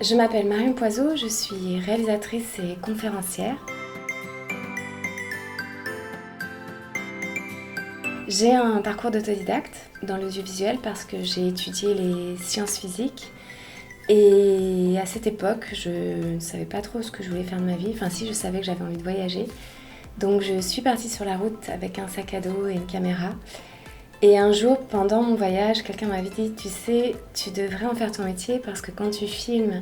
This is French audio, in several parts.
Je m'appelle Marion Poiseau, je suis réalisatrice et conférencière. J'ai un parcours d'autodidacte dans l'audiovisuel parce que j'ai étudié les sciences physiques. Et à cette époque, je ne savais pas trop ce que je voulais faire de ma vie. Enfin si, je savais que j'avais envie de voyager. Donc je suis partie sur la route avec un sac à dos et une caméra. Et un jour, pendant mon voyage, quelqu'un m'avait dit « Tu sais, tu devrais en faire ton métier parce que quand tu filmes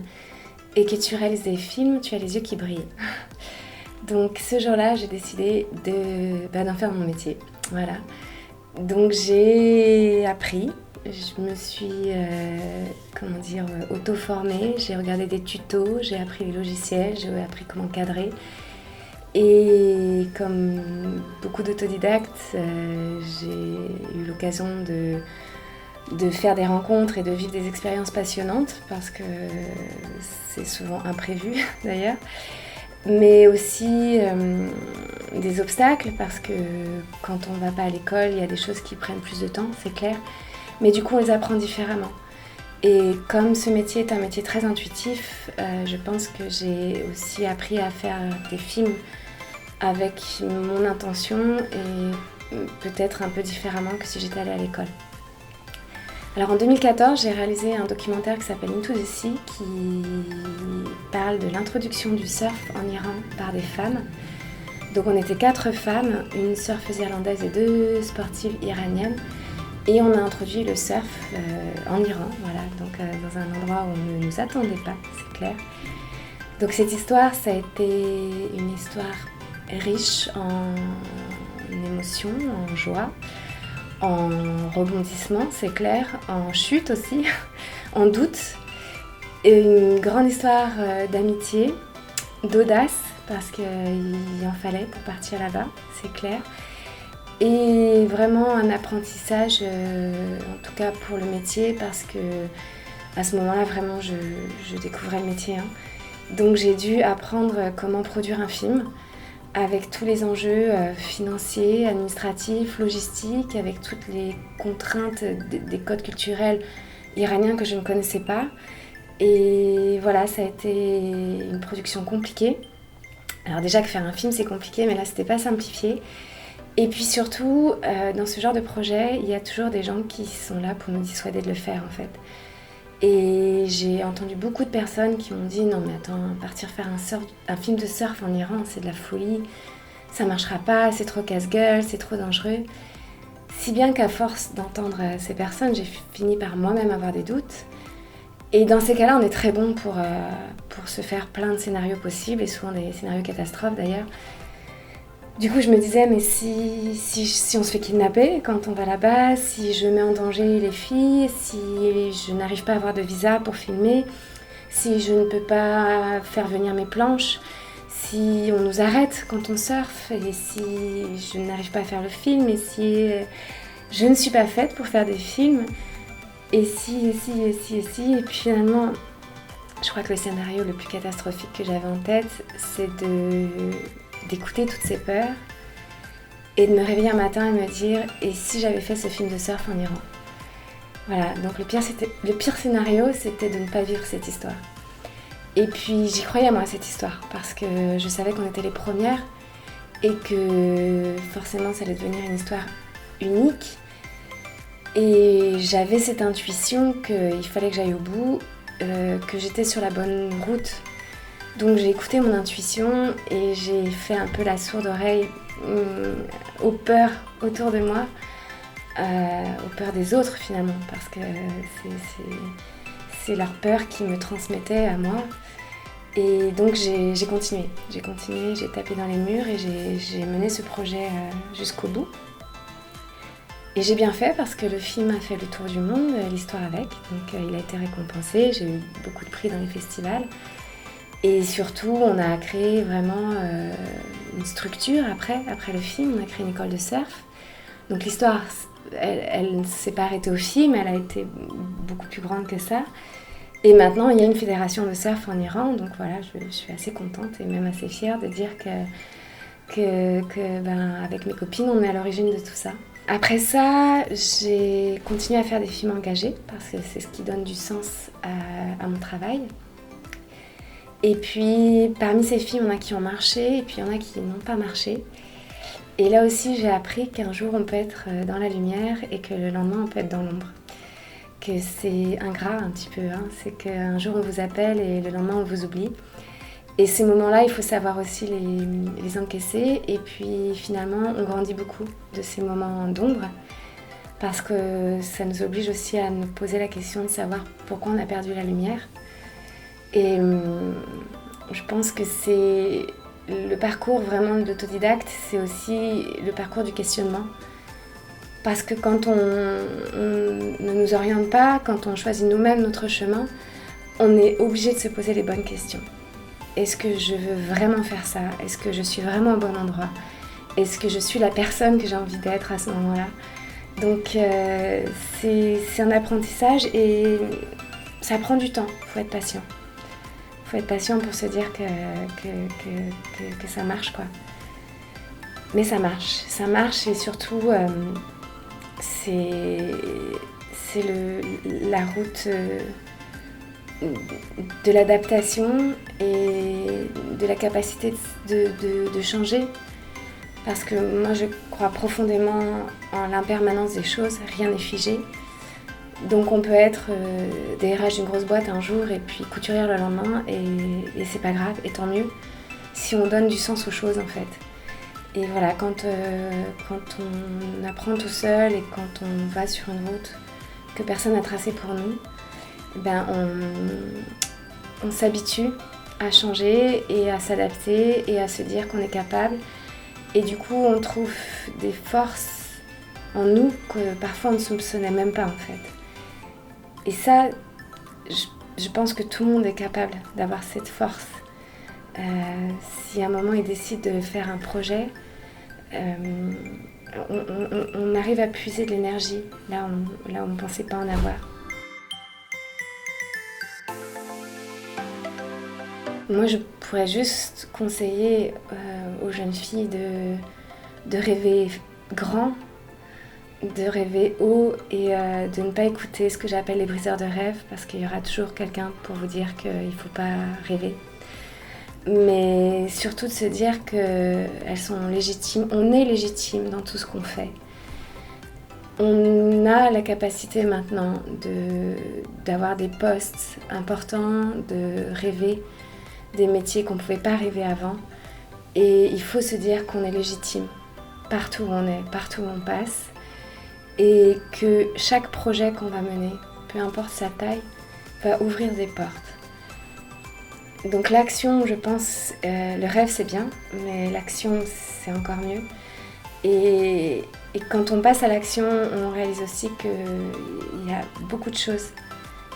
et que tu réalises des films, tu as les yeux qui brillent. » Donc ce jour-là, j'ai décidé d'en faire mon métier. Voilà. Donc j'ai appris, je me suis auto-formée, j'ai regardé des tutos, j'ai appris les logiciels, j'ai appris comment cadrer. Et comme beaucoup d'autodidactes, j'ai eu l'occasion de faire des rencontres et de vivre des expériences passionnantes parce que c'est souvent imprévu d'ailleurs. Mais aussi des obstacles parce que quand on ne va pas à l'école, il y a des choses qui prennent plus de temps, c'est clair. Mais du coup, on les apprend différemment. Et comme ce métier est un métier très intuitif, je pense que j'ai aussi appris à faire des films avec mon intention et peut-être un peu différemment que si j'étais allée à l'école. Alors en 2014, j'ai réalisé un documentaire qui s'appelle Into the Sea qui parle de l'introduction du surf en Iran par des femmes. Donc on était 4 femmes, une surfeuse irlandaise et 2 sportives iraniennes. Et on a introduit le surf en Iran, voilà, donc dans un endroit où on ne nous attendait pas, c'est clair. Donc cette histoire, ça a été une histoire riche en émotions, en joie, en rebondissement, c'est clair, en chute aussi, en doute. Et une grande histoire d'amitié, d'audace, parce qu'il en fallait pour partir là-bas, c'est clair. Et vraiment un apprentissage, en tout cas pour le métier, parce que à ce moment-là, vraiment, je découvrais le métier. Donc j'ai dû apprendre comment produire un film, avec tous les enjeux financiers, administratifs, logistiques, avec toutes les contraintes des codes culturels iraniens que je ne connaissais pas. Et voilà, ça a été une production compliquée. Alors déjà que faire un film c'est compliqué, mais là c'était pas simplifié. Et puis surtout, dans ce genre de projet, il y a toujours des gens qui sont là pour nous dissuader de le faire en fait. Et j'ai entendu beaucoup de personnes qui m'ont dit « Non mais attends, partir faire un film de surf en Iran, c'est de la folie, ça marchera pas, c'est trop casse-gueule, c'est trop dangereux. » Si bien qu'à force d'entendre ces personnes, j'ai fini par moi-même avoir des doutes. Et dans ces cas-là, on est très bon pour se faire plein de scénarios possibles, et souvent des scénarios catastrophes d'ailleurs. Du coup, je me disais, mais si on se fait kidnapper quand on va là-bas, si je mets en danger les filles, si je n'arrive pas à avoir de visa pour filmer, si je ne peux pas faire venir mes planches, si on nous arrête quand on surfe, et si je n'arrive pas à faire le film, et si je ne suis pas faite pour faire des films, et si, et puis finalement, je crois que le scénario le plus catastrophique que j'avais en tête, c'est d'écouter toutes ces peurs et de me réveiller un matin et me dire « Et si j'avais fait ce film de surf en Iran ?» Voilà, donc le pire scénario, c'était de ne pas vivre cette histoire. Et puis j'y croyais moi à cette histoire, parce que je savais qu'on était les premières et que forcément ça allait devenir une histoire unique. Et j'avais cette intuition qu'il fallait que j'aille au bout, que j'étais sur la bonne route. Donc j'ai écouté mon intuition et j'ai fait un peu la sourde oreille aux peurs autour de moi, aux peurs des autres finalement, parce que c'est leur peur qui me transmettait à moi. Et donc j'ai continué, j'ai tapé dans les murs et j'ai mené ce projet jusqu'au bout. Et j'ai bien fait parce que le film a fait le tour du monde, l'histoire avec, donc il a été récompensé, j'ai eu beaucoup de prix dans les festivals. Et surtout, on a créé vraiment une structure après le film, on a créé une école de surf. Donc l'histoire, elle ne s'est pas arrêtée au film, elle a été beaucoup plus grande que ça. Et maintenant, il y a une fédération de surf en Iran, donc voilà, je suis assez contente et même assez fière de dire avec mes copines, on est à l'origine de tout ça. Après ça, j'ai continué à faire des films engagés parce que c'est ce qui donne du sens à mon travail. Et puis parmi ces filles, il y en a qui ont marché et puis il y en a qui n'ont pas marché. Et là aussi, j'ai appris qu'un jour on peut être dans la lumière et que le lendemain on peut être dans l'ombre. Que c'est ingrat un petit peu, hein. C'est qu'un jour on vous appelle et le lendemain on vous oublie. Et ces moments-là, il faut savoir aussi les encaisser. Et puis finalement, on grandit beaucoup de ces moments d'ombre parce que ça nous oblige aussi à nous poser la question de savoir pourquoi on a perdu la lumière. Et je pense que c'est le parcours vraiment de l'autodidacte, c'est aussi le parcours du questionnement. Parce que quand on ne nous oriente pas, quand on choisit nous-mêmes notre chemin, on est obligé de se poser les bonnes questions. Est-ce que je veux vraiment faire ça? Est-ce que je suis vraiment au bon endroit? Est-ce que je suis la personne que j'ai envie d'être à ce moment-là? Donc c'est un apprentissage et ça prend du temps, il faut être patient. Il faut être patient pour se dire que ça marche, quoi. Mais ça marche et surtout c'est la route de l'adaptation et de la capacité de changer. Parce que moi je crois profondément en l'impermanence des choses, rien n'est figé. Donc on peut être DRH d'une grosse boîte un jour et puis couturière le lendemain et c'est pas grave, et tant mieux si on donne du sens aux choses en fait. Et voilà, quand on apprend tout seul et quand on va sur une route que personne n'a tracée pour nous, ben on s'habitue à changer et à s'adapter et à se dire qu'on est capable. Et du coup, on trouve des forces en nous que parfois on ne soupçonnait même pas en fait. Et ça, je pense que tout le monde est capable d'avoir cette force. Si à un moment il décide de faire un projet, on arrive à puiser de l'énergie là où on ne pensait pas en avoir. Moi, je pourrais juste conseiller aux jeunes filles de rêver grand, de rêver haut et de ne pas écouter ce que j'appelle les briseurs de rêves parce qu'il y aura toujours quelqu'un pour vous dire qu'il ne faut pas rêver. Mais surtout de se dire qu'elles sont légitimes, on est légitime dans tout ce qu'on fait. On a la capacité maintenant d'avoir des postes importants, de rêver des métiers qu'on ne pouvait pas rêver avant. Et il faut se dire qu'on est légitime partout où on est, partout où on passe. Et que chaque projet qu'on va mener, peu importe sa taille, va ouvrir des portes. Donc l'action, je pense, le rêve c'est bien, mais l'action c'est encore mieux. Et quand on passe à l'action, on réalise aussi qu'il y a beaucoup de choses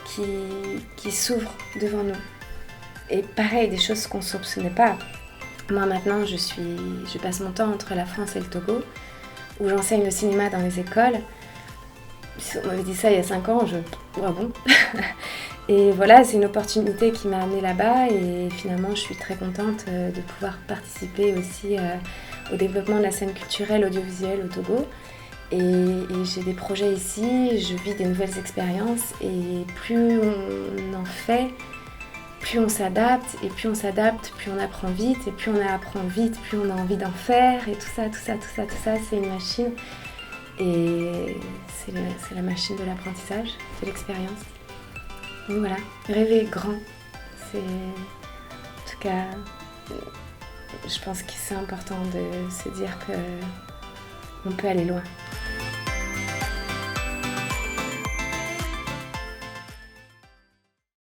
qui s'ouvrent devant nous. Et pareil, des choses qu'on ne soupçonnait pas. Moi maintenant, je passe mon temps entre la France et le Togo, où j'enseigne le cinéma dans les écoles. Si on m'avait dit ça il y a 5 ans, ah bon. Et voilà, c'est une opportunité qui m'a amenée là-bas et finalement je suis très contente de pouvoir participer aussi au développement de la scène culturelle audiovisuelle au Togo. Et j'ai des projets ici, je vis des nouvelles expériences et plus on en fait, plus on s'adapte et plus on s'adapte, plus on apprend vite et plus on apprend vite, plus on a envie d'en faire et tout ça, c'est une machine. Et c'est la machine de l'apprentissage, de l'expérience. Donc voilà, rêver grand, c'est en tout cas, je pense que c'est important de se dire qu'on peut aller loin.